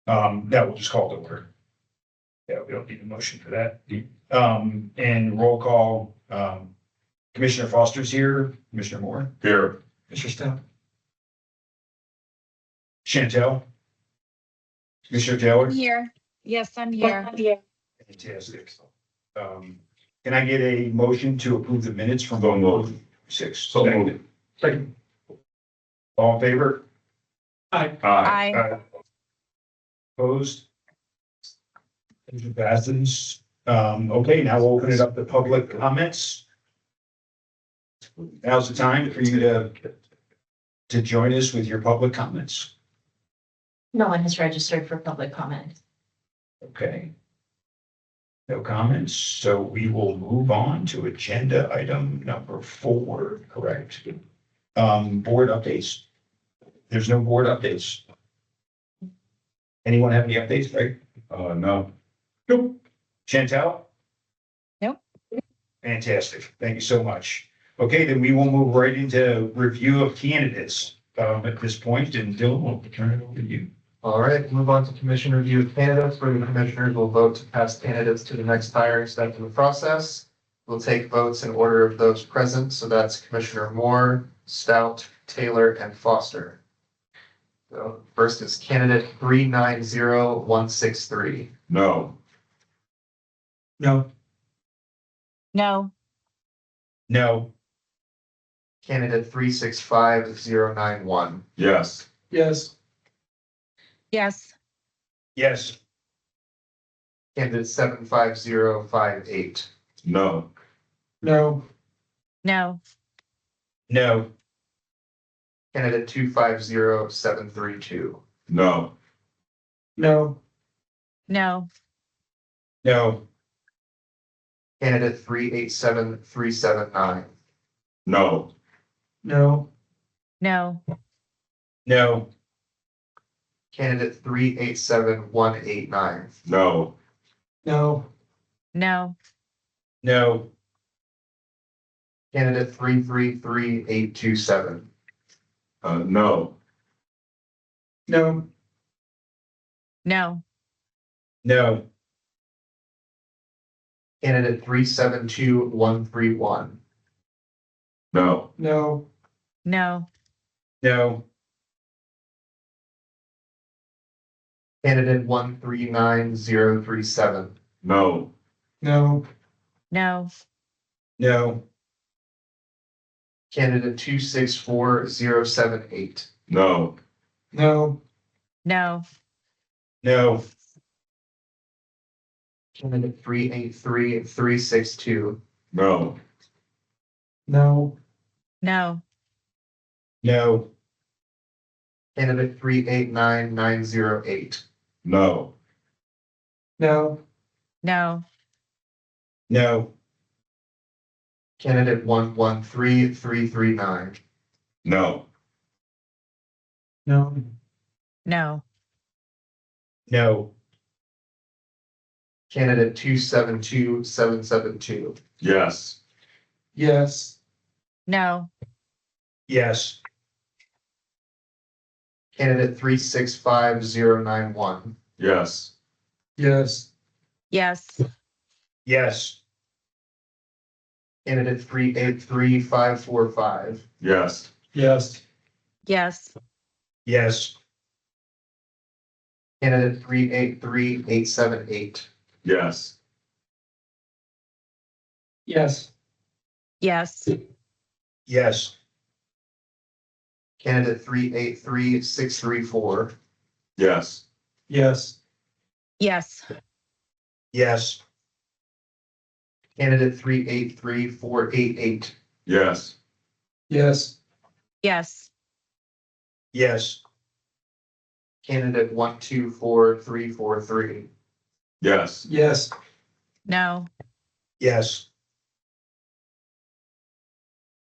That will just call to order. Yeah, we don't need a motion for that. And roll call, Commissioner Foster's here, Commissioner Moore, Here. Mr. Stout. Chantel. Commissioner Taylor. I'm here. Yes, I'm here. Fantastic. Can I get a motion to approve the minutes from So moved. 6? So moved. Second. All in favor? Aye. Aye. Opposed? Motion passes. Okay, now we'll open it up to public comments. Now's the time for you to join us with your public comments. No one has registered for public comment. Okay. No comments, so we will move on to agenda item number 4, correct? Board updates. There's no board updates. Anyone have any updates, right? No. Nope. Chantel? Nope. Fantastic. Thank you so much. Okay, then we will move right into review of candidates at this point, and Dylan, we'll turn it over to you. All right, move on to commission review of candidates, where the commissioners will vote to pass candidates to the next hiring step in the process. We'll take votes in order of those present, so that's Commissioner Moore, Stout, Taylor, and Foster. So first is candidate 390163. No. No. No, No. Candidate 365091. Yes. Yes. yes, Yes. Candidate 75058. No. No. no, No. Candidate 250732. No. No. no, No. Candidate 387379. No. No. no, No. Candidate 387189. No. No. no, No. Candidate 333827. No. No. no, No. Candidate 372131. No. No. no, No. Candidate 139037. No. No. no, No. Candidate 264078. No. No. no, No. Candidate 383362. No. No. no, No. Candidate 389908. No. No. no, No. Candidate 113339. No. No. no, No. Candidate 272772. Yes. Yes. no, Yes. Candidate 365091. Yes. Yes. yes, Yes. Candidate 383545. Yes. Yes. yes, Yes. Candidate 383878. Yes. Yes. yes, Yes. Candidate 383634. Yes. Yes. yes, Yes. Candidate 383488. Yes. Yes. yes, Yes. Candidate 124343. Yes. Yes. no, Yes.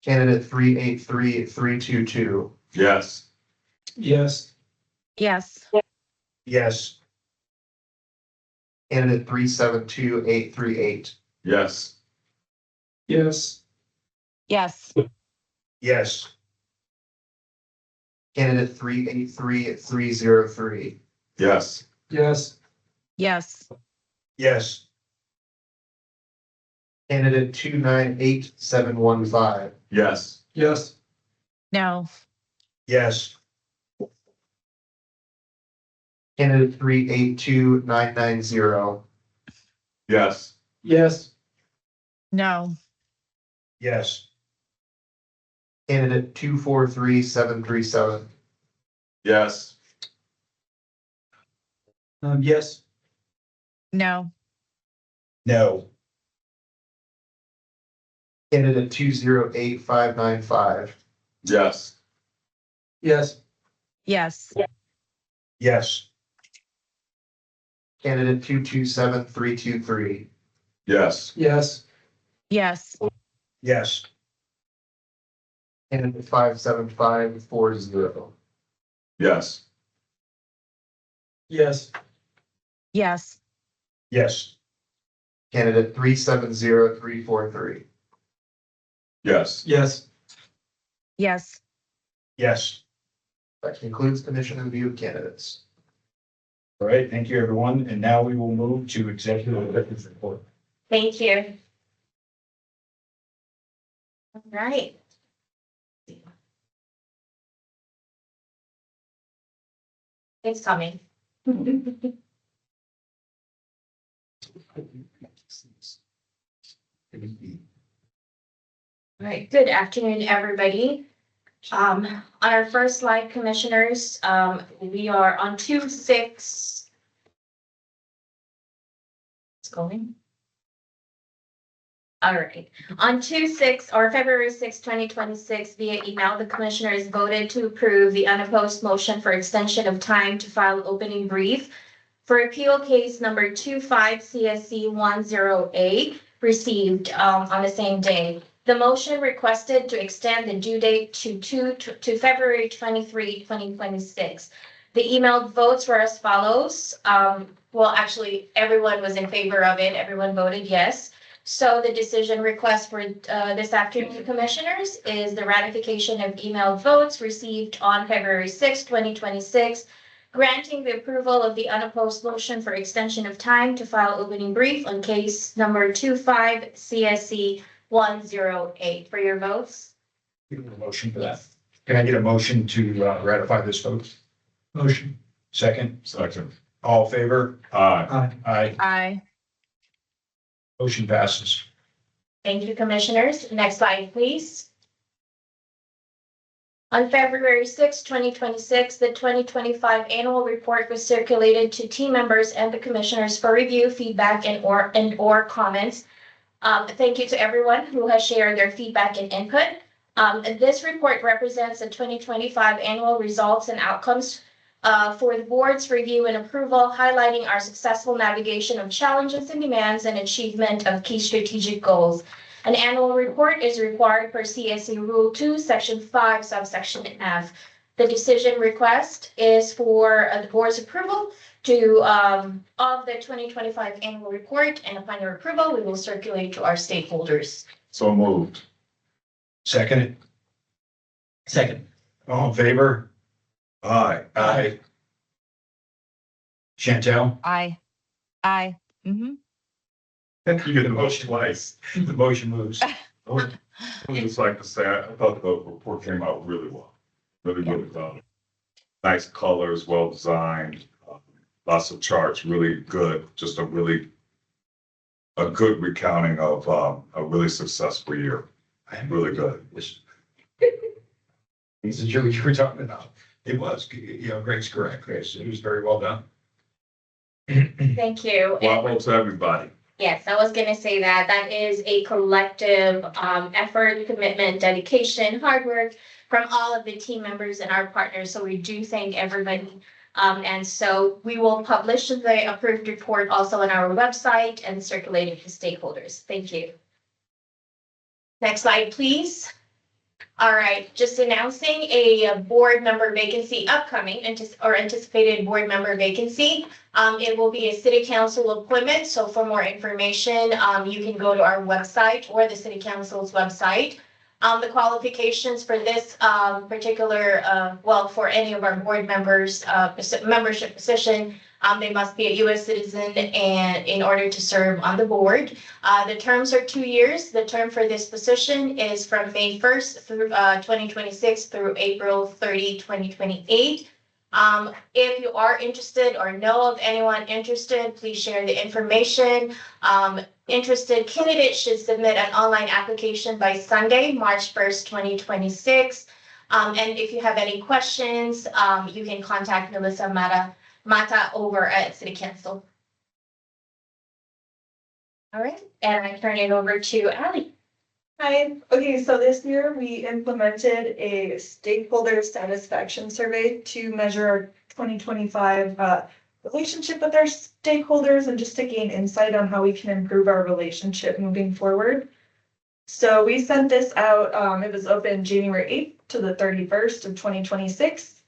Candidate 383322. Yes. Yes. yes, Yes. Candidate 372838. Yes. Yes. yes, Yes. Candidate 383303. Yes. Yes. Yes. Yes. Candidate 298715. Yes. Yes. No. Yes. Candidate 382990. Yes. Yes. No. Yes. Candidate 243737. Yes. Yes. No. No. Candidate 208595. Yes. Yes. Yes. Yes. Candidate 227323. Yes. Yes. Yes. Yes. Candidate 57540. Yes. Yes. Yes. Yes. Candidate 370343. Yes. Yes. Yes. Yes. That concludes commission review of candidates. All right, thank you, everyone. And now we will move to executive report. Thank you. All right. It's coming. All right, good afternoon, everybody. On our first slide, commissioners, we are on 2/6. It's going. All right, on 2/6 or February 6, 2026, via email, the commissioners voted to approve the unopposed motion for extension of time to file opening brief for appeal case number 25 CSC 10A received on the same day. The motion requested to extend the due date to February 23, 2026. The emailed votes were as follows. Well, actually, everyone was in favor of it. Everyone voted yes. So the decision request for this afternoon, commissioners, is the ratification of emailed votes received on February 6, 2026, granting the approval of the unopposed motion for extension of time to file opening brief on case number 25 CSC 108. For your votes? Give me a motion for that. Can I get a motion to ratify this vote? Motion. Second, Second. all in favor? Aye. Aye. Aye. Motion passes. Thank you, commissioners. Next slide, please. On February 6, 2026, the 2025 annual report was circulated to team members and the commissioners for review, feedback, and/or comments. Thank you to everyone who has shared their feedback and input. This report represents the 2025 annual results and outcomes for the board's review and approval, highlighting our successful navigation of challenges and demands and achievement of key strategic goals. An annual report is required per CSE Rule 2, Section 5, subsection F. The decision request is for the board's approval of the 2025 annual report, and upon your approval, we will circulate to our stakeholders. So moved. Second, Second. all in favor? Aye. Aye. Chantel? Aye. Aye. Mm-hmm. You get the motion twice. The motion moves. I would just like to say, I thought the report came out really well. Really well. Nice colors, well designed, lots of charts, really good. Just a good recounting of a really successful year. Really good. This is what you were talking about. It was, Greg's correct, Chris. It was very well done. Thank you. Bravo to everybody. Yes, I was gonna say that. That is a collective effort, commitment, dedication, hard work from all of the team members and our partners. So we do thank everybody. And so we will publish the approved report also on our website and circulate it to stakeholders. Thank you. Next slide, please. All right, just announcing a board member vacancy upcoming, anticipated board member vacancy. It will be a city council appointment. So for more information, you can go to our website or the city council's website. The qualifications for this particular, for any of our board members, membership position, They must be a U.S. citizen and in order to serve on the board. The terms are 2 years. The term for this position is from May 1st through 2026 through April 30, 2028. If you are interested or know of anyone interested, please share the information. Interested candidates should submit an online application by Sunday, March 1st, 2026. And if you have any questions, you can contact Melissa Mata over at City Council. All right, and I turn it over to Ally. Hi, okay, so this year we implemented a stakeholder satisfaction survey to measure our 2025 relationship with our stakeholders and just to gain insight on how we can improve our relationship moving forward. So we sent this out, it was open January 8th to the 31st of 2026.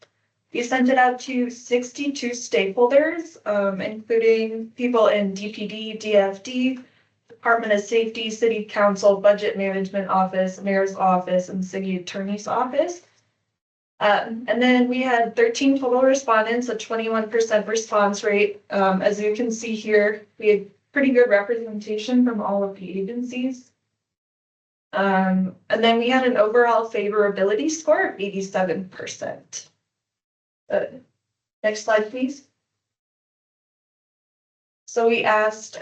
We sent it out to 62 stakeholders, including people in DPD, DFD, Department of Safety, City Council, Budget Management Office, Mayor's Office, and City Attorney's Office. And then we had 13 total respondents, a 21% response rate. As you can see here, we had pretty good representation from all of the agencies. And then we had an overall favorability score of 87%. Next slide, please. So we asked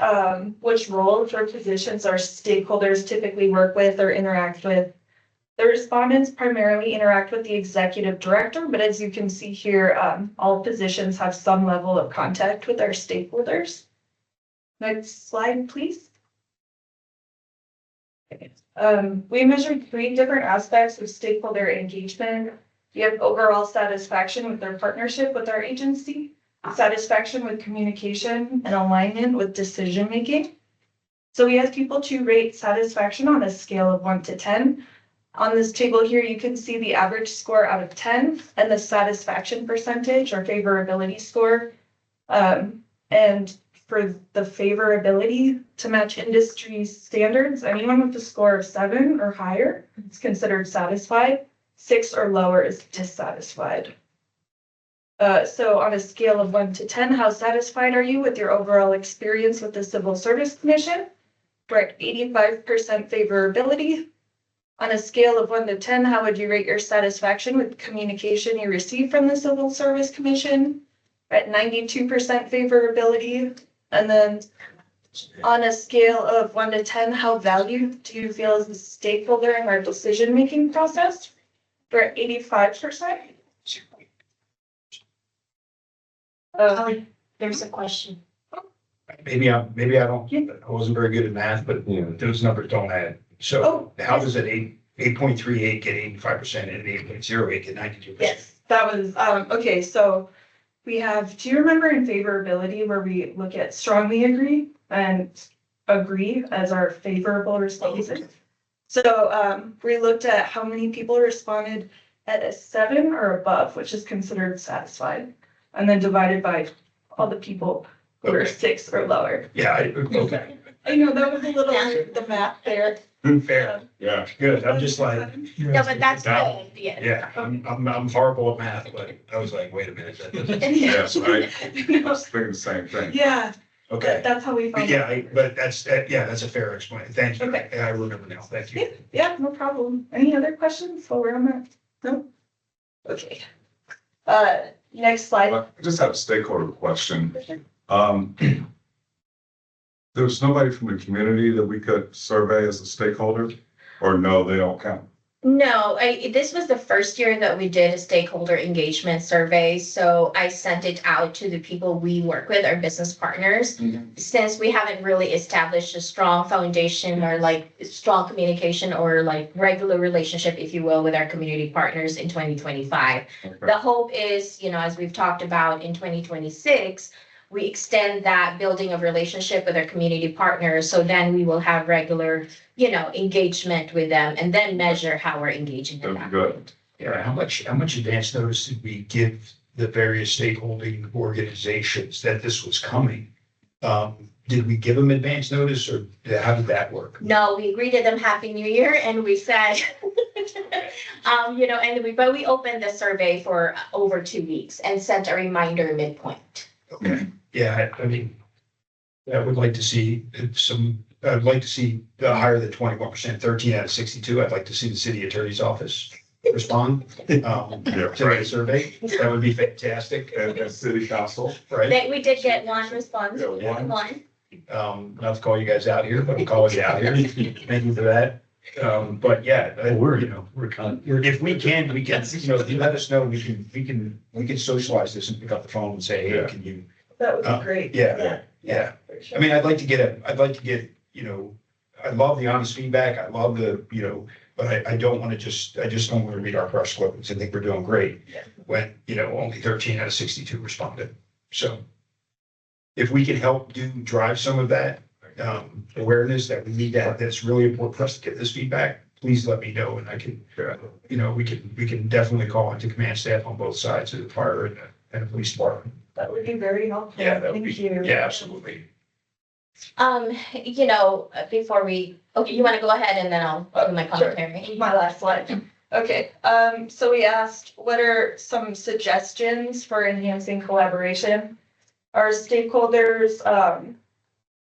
which roles or positions our stakeholders typically work with or interact with. The respondents primarily interact with the executive director, but as you can see here, all positions have some level of contact with our stakeholders. Next slide, please. We measured 3 different aspects of stakeholder engagement. We have overall satisfaction with their partnership with our agency, satisfaction with communication, and alignment with decision making. So we asked people to rate satisfaction on a scale of 1 to 10. On this table here, you can see the average score out of 10 and the satisfaction percentage or favorability score. And for the favorability to match industry standards, anyone with a score of 7 or higher is considered satisfied. 6 or lower is dissatisfied. So on a scale of 1 to 10, how satisfied are you with your overall experience with the Civil Service Commission? We're at 85% favorability. On a scale of 1 to 10, how would you rate your satisfaction with communication you received from the Civil Service Commission? We're at 92% favorability. And then on a scale of 1 to 10, how valued do you feel as a stakeholder in our decision-making process? We're at 85%. There's a question. Maybe I wasn't very good at math, but those numbers don't add. So how does it 8.38 get 85% and 8.08 get 92%? Yes, that was, okay, so we have, do you remember in favorability where we look at strongly agree and agree as our favorable responses? So we looked at how many people responded at a 7 or above, which is considered satisfied, and then divided by all the people who are 6 or lower. Yeah, okay, I know that was a little, the math there. fair. Yeah. Good, I'm just like. No, but that's Now- good, yeah. Yeah, I'm horrible at math, but I was like, wait a minute. that doesn't- Yes, I was thinking the same thing. Yeah, Okay, that's how we but found yeah, it. that's a fair explanation. Thank you. Okay. I remember now. Thank you. Yeah, no problem. Any other questions while we're on that? No? Okay. Next slide. I just have a stakeholder question. There's nobody from the community that we could survey as a stakeholder, or no, they don't count? No, this was the first year that we did a stakeholder engagement survey, so I sent it out to the people we work with, our business partners. Since we haven't really established a strong foundation or like strong communication or like regular relationship, if you will, with our community partners in 2025. Okay. The hope is, as we've talked about in 2026, we extend that building of relationship with our community partners. So then we will have regular, engagement with them and then measure how we're engaging in That'd that. be good. Yeah, how much advance notice did we give the various stakeholding organizations that this was coming? Did we give them advance notice or how did that work? No, we greeted them Happy New Year and we said, but we opened the survey for over 2 weeks and sent a reminder midpoint. Okay, Yeah, I mean, I would like to see I'd like to see higher than 21%, 13 out of 62. I'd like to see the city attorney's office respond to the survey. That would be fantastic, And city council. right? That we did get one response, Yeah, one. Not to call you guys out here, but I'm calling you out here. Thank you for that. But yeah, We're kind of. if we can, if you let us know, we can socialize this and pick up the phone and say, hey, Yeah. can you, That would be great. yeah, yeah. For sure. I mean, I'd like to get, I love the honest feedback. I love but I don't want to I just don't want to read our press clippings and think we're doing great. Yeah. When, only 13 out of 62 responded. So if we can help drive some of that, awareness that we need to have, that's really important for us to get this feedback, please let me know and I can, we can definitely call into command staff on both sides of the fire and the police department. That would be very helpful. Yeah, that would be, Thank you. yeah, absolutely. Before you want to go ahead and then I'll do my Sure. commentary. My last slide. Okay, so we asked, what are some suggestions for enhancing collaboration? Our stakeholders,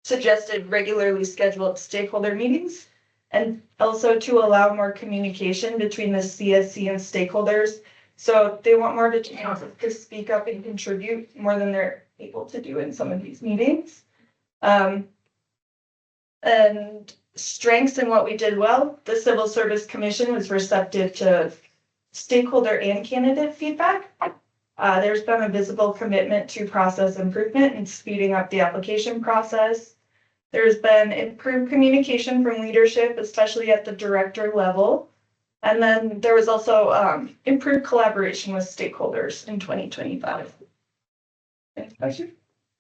suggested regularly scheduled stakeholder meetings and also to allow more communication between the CSC and stakeholders. So they want more to speak up and contribute more than they're able to do in some of these meetings. And strengths in what we did well, the Civil Service Commission was receptive to stakeholder and candidate feedback. There's been a visible commitment to process improvement and speeding up the application process. There's been improved communication from leadership, especially at the director level. And then there was also improved collaboration with stakeholders in 2025. Any questions?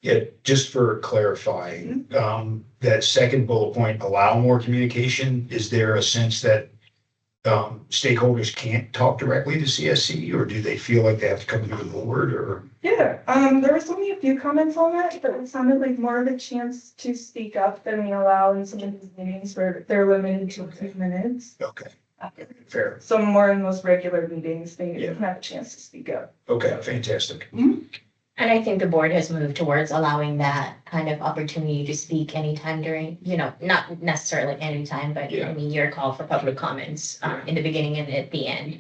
Yeah, just for clarifying, that second bullet point, allow more communication, is there a sense that stakeholders can't talk directly to CSC, or do they feel like they have to come to the board, or? Yeah, there was only a few comments on that, but it sounded like more of a chance to speak up than we allow in some of these meetings where they're limited to a few minutes. Okay, fair. So more in those regular meetings, they Yeah. can have a chance to speak up. Okay, fantastic. And I think the board has moved towards allowing that kind of opportunity to speak anytime during, not necessarily anytime, but Yeah. I mean, your call for public comments in the beginning and at the end.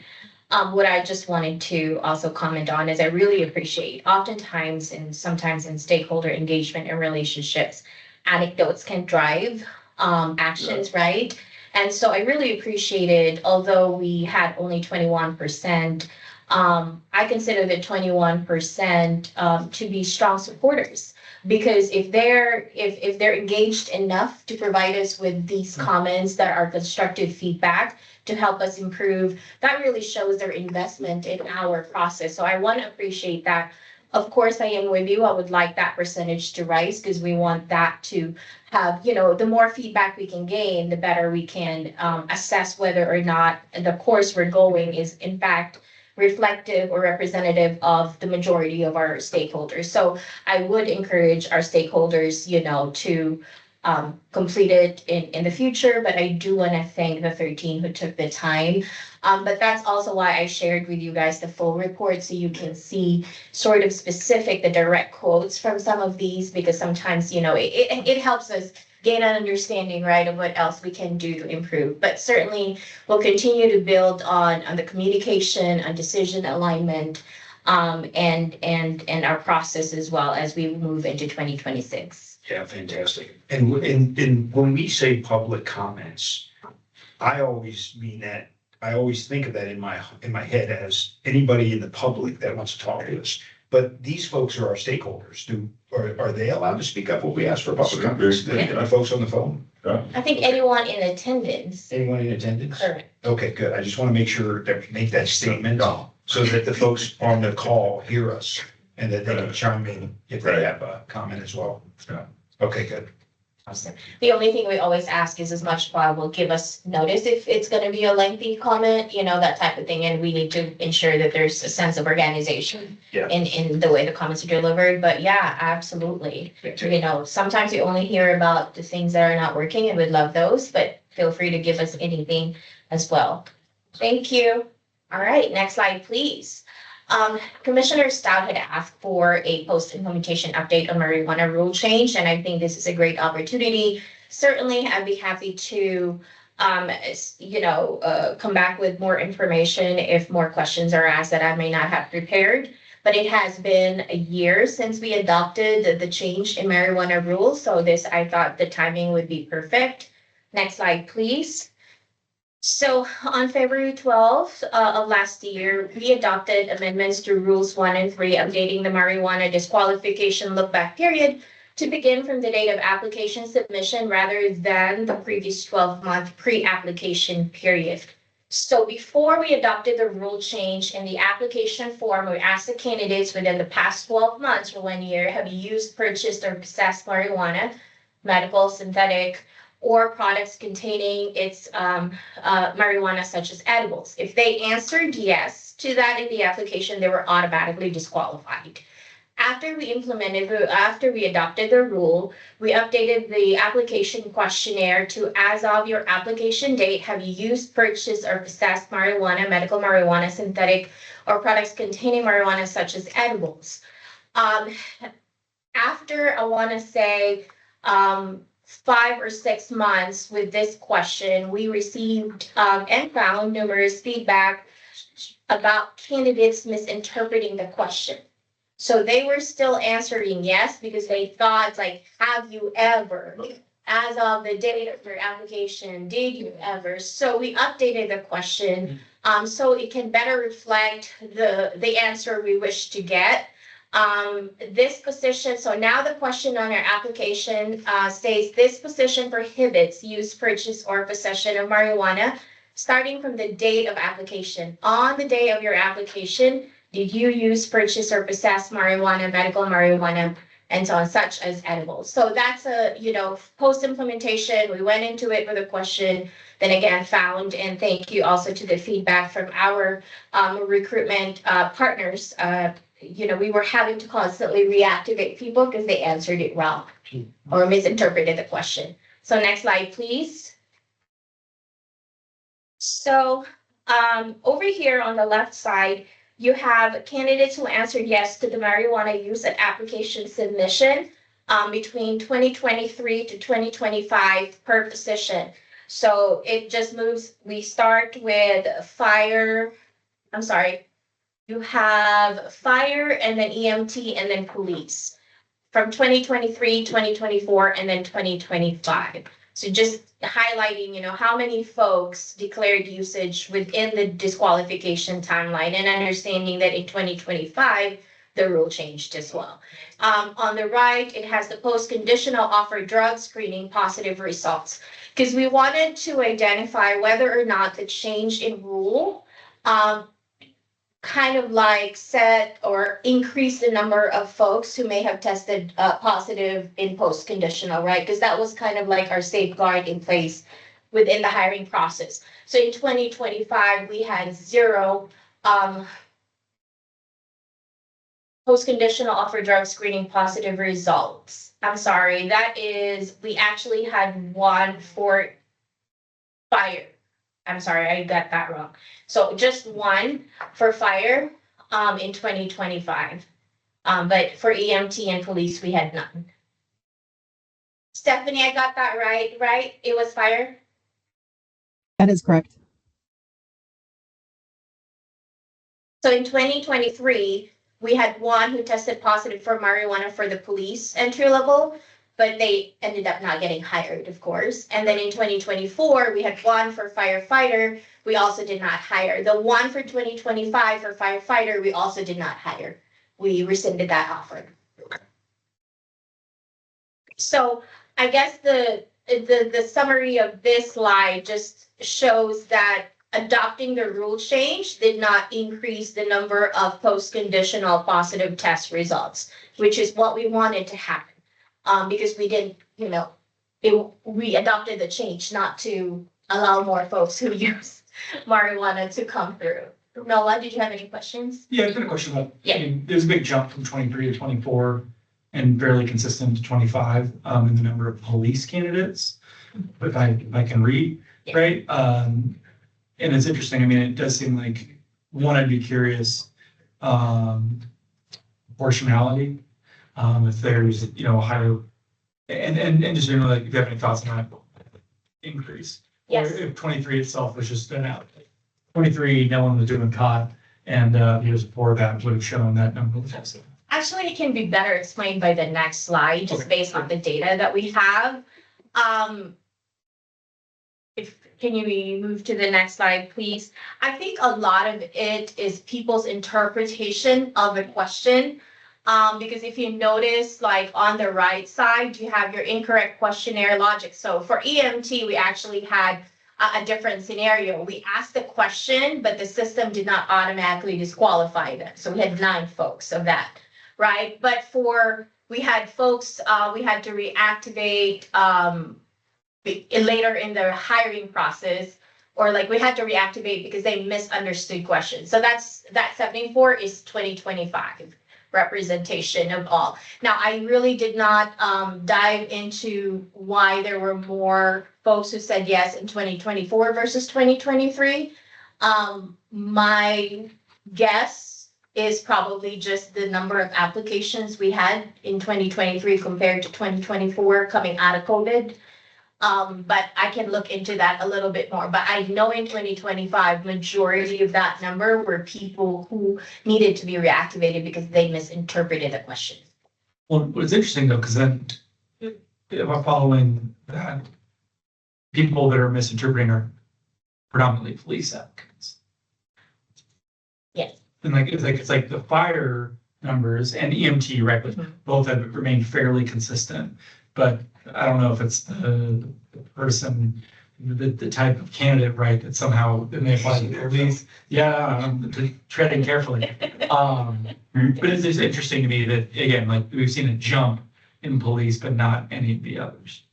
What I just wanted to also comment on is I really appreciate oftentimes and sometimes in stakeholder engagement and relationships, anecdotes can drive actions, right? And so I really appreciated, although we had only 21%, I consider the 21% to be strong supporters. Because if they're engaged enough to provide us with these comments that are constructive feedback to help us improve, that really shows their investment in our process. So I want to appreciate that. Of course, I am with you. I would like that percentage to rise because we want that to have, the more feedback we can gain, the better we can assess whether or not the course we're going is in fact reflective or representative of the majority of our stakeholders. So I would encourage our stakeholders, to complete it in the future, but I do want to thank the 13 who took the time. But that's also why I shared with you guys the full report so you can see sort of the direct quotes from some of these, because sometimes, it helps us gain an understanding, right, of what else we can do to improve. But certainly we'll continue to build on the communication, on decision alignment, and our process as well as we move into 2026. Yeah, fantastic. And when we say public comments, I always mean that, I always think of that in my head as anybody in the public that wants to talk to us. But these folks are our stakeholders. Are they allowed to speak up when we ask for public comments? The folks on the phone? I think anyone in attendance. Anyone in attendance? Correct. Okay, good. I just want to make sure that we make that statement so that the folks on the call hear us and that they can chime in if they have a comment as well. Yeah. Okay, good. Awesome. The only thing we always ask is as much will give us notice if it's going to be a lengthy comment, that type of thing. And we need to ensure that there's a sense of organization Yeah. in the way the comments are delivered. But yeah, absolutely. Sometimes we only hear about the things that are not working and we'd love those, but feel free to give us anything as well. Thank you. All right, next slide, please. Commissioner Stout had asked for a post-implementation update on marijuana rule change, and I think this is a great opportunity. Certainly, I'd be happy to, come back with more information if more questions are asked that I may not have prepared. But it has been a year since we adopted the change in marijuana rules, so I thought the timing would be perfect. Next slide, please. So on February 12th of last year, we adopted amendments to Rules 1 and 3, updating the marijuana disqualification look-back period to begin from the date of application submission rather than the previous 12-month pre-application period. So before we adopted the rule change in the application form, we asked the candidates within the past 12 months or 1 year, have you used, purchased, or possessed marijuana, medical, synthetic, or products containing its marijuana such as edibles. If they answered yes to that in the application, they were automatically disqualified. After we adopted the rule, we updated the application questionnaire to, as of your application date, have you used, purchased, or possessed marijuana, medical marijuana, synthetic, or products containing marijuana such as edibles. After, I want to say, 5 or 6 months with this question, we received and found numerous feedback about candidates misinterpreting the question. So they were still answering yes because they thought, like, have you ever, as of the date of your application, did you ever? So we updated the question so it can better reflect the answer we wish to get. This position, so now the question on our application states this position prohibits use, purchase, or possession of marijuana starting from the date of application. On the day of your application, did you use, purchase, or possess marijuana, medical marijuana, and so on, such as edibles? So that's post-implementation. We went into it with a question, then again found, and thank you also to the feedback from our recruitment partners. We were having to constantly reactivate people because they answered it wrong or misinterpreted the question. So next slide, please. So over here on the left side, you have candidates who answered yes to the marijuana use and application submission between 2023 to 2025 per position. So it just moves. We start with you have fire and then EMT and then police from 2023, 2024, and then 2025. So just highlighting, how many folks declared usage within the disqualification timeline and understanding that in 2025, the rule changed as well. On the right, it has the post-conditional offer drug screening positive results because we wanted to identify whether or not the change in rule kind of like set or increase the number of folks who may have tested positive in post-conditional, right? Because that was kind of like our safeguard in place within the hiring process. So in 2025, we had 0 post-conditional offer drug screening positive results. I'm sorry, we actually had 1 for fire. I'm sorry, I got that wrong. So just 1 for fire in 2025. But for EMT and police, we had none. Stephanie, I got that right? It was fire? That is correct. So in 2023, we had 1 who tested positive for marijuana for the police entry level, but they ended up not getting hired, of course. And then in 2024, we had 1 for firefighter. We also did not hire. The 1 for 2025 for firefighter, we also did not hire. We rescinded that offer. Okay. So I guess the summary of this slide just shows that adopting the rule change did not increase the number of post-conditional positive test results, which is what we wanted to happen. Because we didn't, we adopted the change not to allow more folks who use marijuana to come through. Noah, did you have any questions? Yeah, I've got a question about, Yeah. There's a big jump from 23 to 24 and fairly consistent to 25 in the number of police candidates, if I can read, Yeah. right? And it's interesting. I mean, it does seem like, one, I'd be curious, proportionality. If there's, you know, a higher, and just, you know, like, if you have any thoughts on that increase. Or Yes. if 23 itself was just an out. 23, no one was doing COD, and years before that would have shown that number was also. Actually, it can be better explained by the next slide, just Okay. based on the data that we have. Can you move to the next slide, please? I think a lot of it is people's interpretation of a question. Because if you notice, like on the right side, you have your incorrect questionnaire logic. So for EMT, we actually had a different scenario. We asked the question, but the system did not automatically disqualify them. So we had 9 folks of that, right? But we had folks, we had to reactivate later in the hiring process, or like we had to reactivate because they misunderstood questions. So that 74 is 2025 representation of all. Now, I really did not dive into why there were more folks who said yes in 2024 versus 2023. My guess is probably just the number of applications we had in 2023 compared to 2024 coming out of COVID. But I can look into that a little bit more. But I know in 2025, majority of that number were people who needed to be reactivated because they misinterpreted the question. Well, it's interesting though, because then if I'm following that, people that are misinterpreting are predominantly police applicants. Yes. And like, it's like the fire numbers and EMT, right, but both have remained fairly consistent. But I don't know if it's the person, the type of candidate, right, that somehow, then they apply to the police. Yeah, I'm treading carefully. But it's just interesting to me that, again, like, we've seen a jump in police, but not any of the others.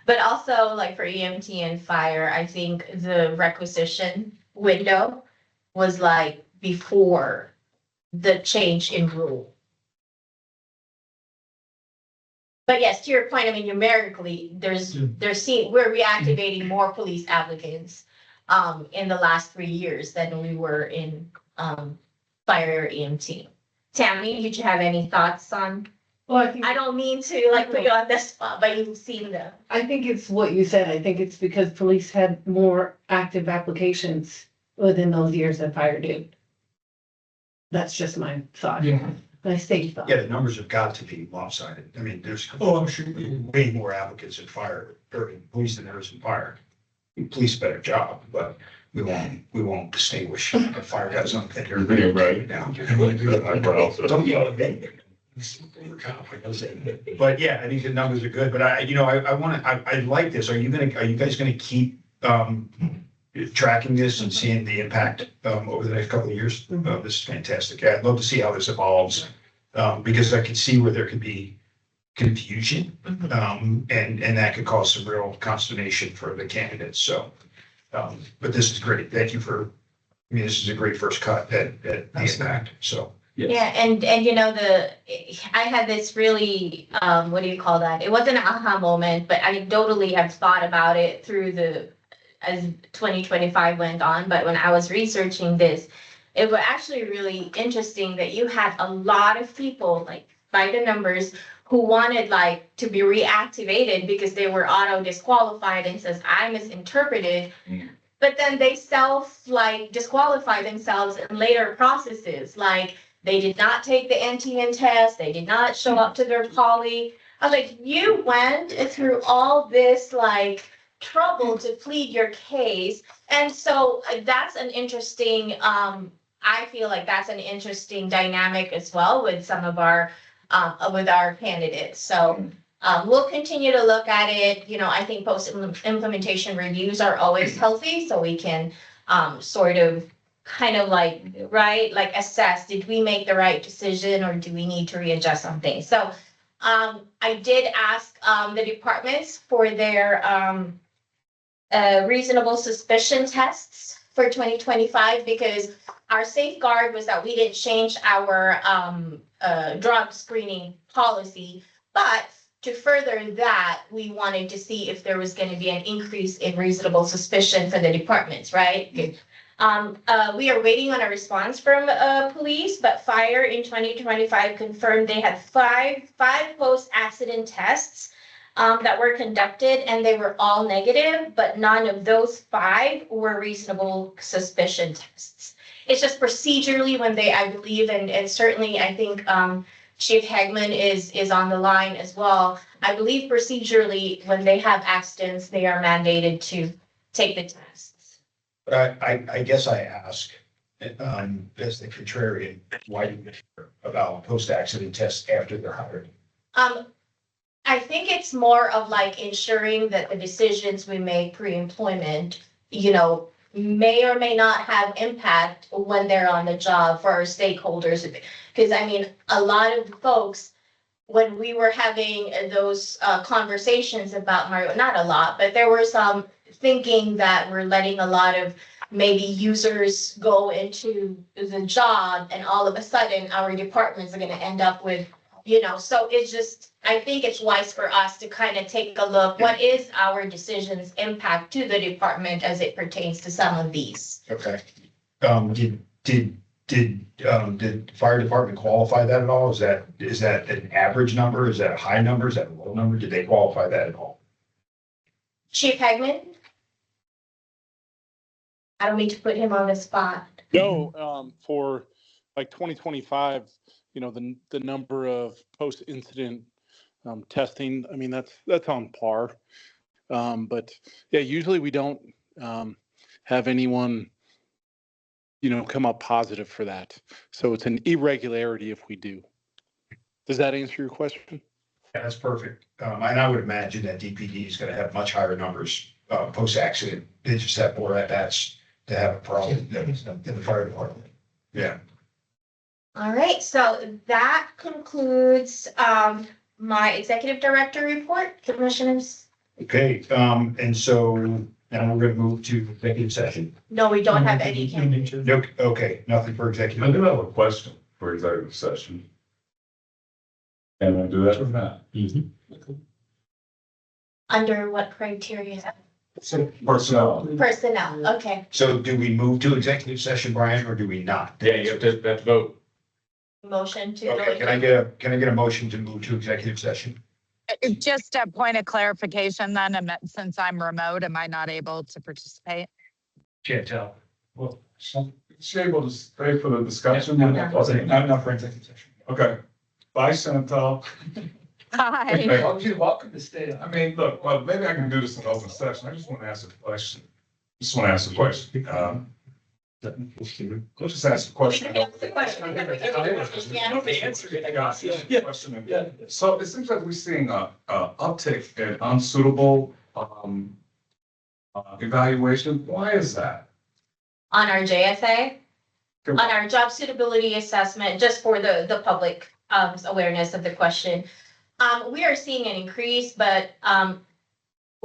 But also, like for EMT and fire, I think the requisition window was like before the change in rule. But yes, to your point, I mean, numerically, we're reactivating more police applicants in the last 3 years than we were in fire or EMT. Tammy, did you have any thoughts on? Well, I think, I don't mean to like put you on the spot, but you've seen them. I think it's what you said. I think it's because police had more active applications within those years than fire did. That's just my thought, my state thought. Yeah, the numbers have got to be lopsided. I mean, there's Oh, I'm sure. way more applicants in fire or in police than there is in fire. Police better job, but we won't distinguish if fire guys on. Yeah, right. Now. Eyebrows. Don't yell at me. But yeah, I think the numbers are good, but I like this. Are you guys gonna keep, tracking this and seeing the impact, over the next couple of years? This is fantastic. Yeah, I'd love to see how this evolves, because I can see where there could be confusion, and that could cause some real consternation for the candidates. So, but this is great. Thank you this is a great first cut at the impact, so. Yes. Yeah, and you know, I had this really, what do you call that? It wasn't an aha moment, but anecdotally I've thought about it as 2025 went on. But when I was researching this, it was actually really interesting that you had a lot of people, like by the numbers, who wanted like to be reactivated because they were auto disqualified and says, I misinterpreted. But then they disqualify themselves in later processes, like they did not take the NTN test, they did not show up to their poly. I was like, you went through all this like trouble to plead your case. And so that's an interesting, I feel like that's an interesting dynamic as well with some of our, with our candidates. So we'll continue to look at it. You know, I think post-implementation reviews are always healthy, so we can sort of kind of like, right, like assess, did we make the right decision or do we need to readjust something? So I did ask the departments for their reasonable suspicion tests for 2025, because our safeguard was that we didn't change our drug screening policy, but to further that, we wanted to see if there was going to be an increase in reasonable suspicion for the departments, right? We are waiting on a response from, police, but fire in 2025 confirmed they had five post-accident tests that were conducted, and they were all negative, but none of those 5 were reasonable suspicion tests. It's just procedurally when they, I believe, and certainly I think, Chief Hagman is on the line as well. I believe procedurally, when they have accidents, they are mandated to take the tests. But I guess I ask, as the contrarian, why do you care about post-accident tests after they're hired? I think it's more of like ensuring that the decisions we make pre-employment, may or may not have impact when they're on the job for our stakeholders. Because I mean, a lot of folks, when we were having those conversations about Mario, not a lot, but there were some thinking that we're letting a lot of maybe users go into the job and all of a sudden our departments are gonna end up with, so it's just, I think it's wise for us to kind of take a look, what is our decisions impact to the department as it pertains to some of these? Okay. Did the fire department qualify that at all? Is that an average number? Is that a high number? Is that a low number? Did they qualify that at all? Chief Hagman? I don't mean to put him on the spot. No, for like 2025, the number of post-incident testing, I mean, that's on par. But yeah, usually we don't have anyone, come up positive for that. So it's an irregularity if we do. Does that answer your question? Yeah, that's perfect. And I would imagine that DPD is gonna have much higher numbers, post-accident. They just have more at-bats to have a problem than the fire department. Yeah. All right, so that concludes my executive director report, commissioners. Okay, and so now we're gonna move to executive session. No, we don't have any. No, okay, nothing for I executive. do have a question for executive session. Can I do that or not? Under what criteria? Personnel. Personnel, okay. So do we move to executive session, Brian, or do we not? Yeah, you have to vote. Motion to. Okay, can I get a motion to move to executive session? Just a point of clarification then, since I'm remote, am I not able to participate? Can't tell. Well, she able to stay for the discussion? Not enough for executive session. Okay. Bye, Chantal. Hi. You're welcome to stay. I mean, look, well, maybe I can do this in open session. I just want to ask a question. Just want to ask a question. Let's just ask a question. So it seems like we're seeing a uptick in unsuitable evaluation. Why is that? On our JSA, on our job suitability assessment, just for the public awareness of the question. We are seeing an increase, but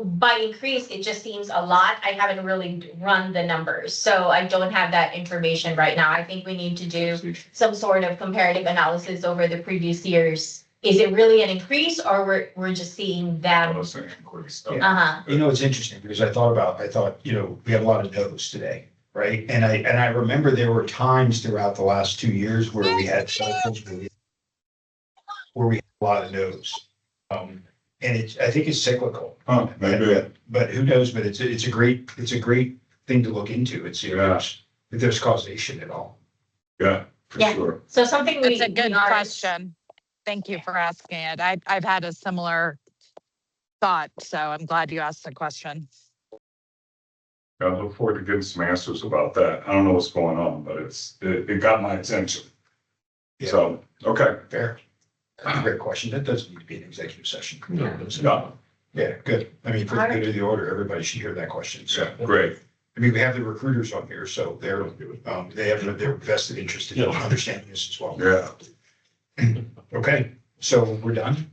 by increase, it just seems a lot. I haven't really run the numbers, so I don't have that information right now. I think we need to do some sort of comparative analysis over the previous years. Is it really an increase, or we're just seeing them? Oh, it's an increase. Uh-huh. It's interesting because I thought, we have a lot of no's today, right? And I remember there were times throughout the last 2 years where we had cycles where we had a lot of no's. And I think it's cyclical. Oh, maybe. But who knows? But it's a great thing to look into. It's if there's causation at all. Yeah, for Yeah. sure. So something It's a good question. Thank you for asking it. I've had a similar thought, so I'm glad you asked the question. I look forward to getting some answers about that. I don't know what's going on, but it got my attention. Yeah. So, okay. Fair. That's a great question. That doesn't need to be an executive session. No. Yeah, good. I mean, for the good of the order, everybody should hear that question. So, Yeah, great. I mean, we have the recruiters on here, so they have their vested interest in understanding this as well. Yeah. Okay, so we're done.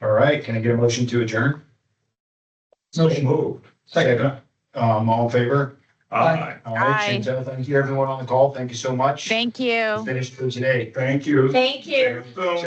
All right, can I get a motion to adjourn? Motion. Moved. Second. All in favor? Aye. All right, Aye. Chantel, thank you everyone on the call. Thank you so much. Thank you. Finished for today. Thank you. Thank you. So-